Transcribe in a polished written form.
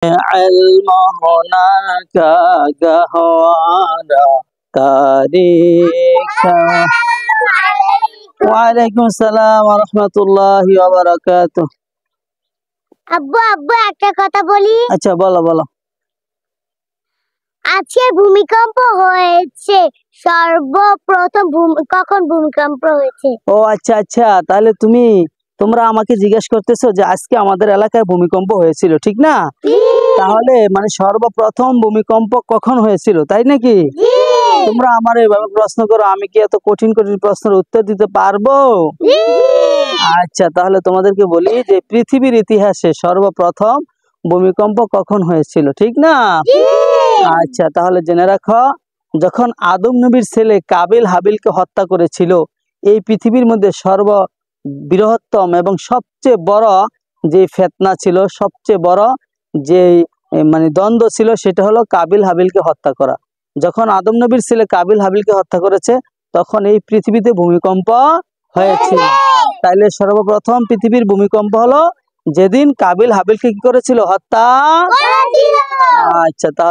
علم هناك गहवारा तारीखा। ওয়ালাইকুম আসসালাম ওয়া রাহমাতুল্লাহি ওয়া বারাকাতুহু। আব্বু আব্বু একটা কথা বলি। আচ্ছা বলো বলো। আজকে ভূমিকম্প হয়েছে, সর্বপ্রথম কখন ভূমিকম্প হয়েছে? ও আচ্ছা আচ্ছা, তাহলে তোমরা আমাকে জিজ্ঞেস করতেছো যে আজকে আমাদের এলাকায় ভূমিকম্প হয়েছিল, ঠিক না? তাহলে মানে সর্বপ্রথম ভূমিকম্প কখন হয়েছিল, তাই নাকি? তোমরা আমার এভাবে প্রশ্ন করো, আমি কি এত কঠিন কঠিন প্রশ্নের উত্তর দিতে পারবো? আচ্ছা, তাহলে তোমাদেরকে বলি যে পৃথিবীর ইতিহাসে সর্বপ্রথম ভূমিকম্প কখন হয়েছিল, ঠিক না? আচ্ছা, তাহলে জেনে রাখো, যখন আদম নবীর ছেলে কাবিল হাবিলকে হত্যা করেছিল, এই পৃথিবীর মধ্যে বৃহত্তম এবং সবচেয়ে বড় যে ফিতনা ছিল, সবচেয়ে বড় যে মানে দ্বন্দ্ব ছিল, সেটা হলো কাবিল হাবিলকে হত্যা করা। যখন আদম নবীর ছেলে কাবিল হাবিলকে হত্যা করেছে, তখন এই পৃথিবীতে ভূমিকম্প হয়েছিল। তাইলে সর্বপ্রথম পৃথিবীর ভূমিকম্প হলো যেদিন কাবিল হাবিলকে কি করেছিল, হত্যা। আচ্ছা, তাহলে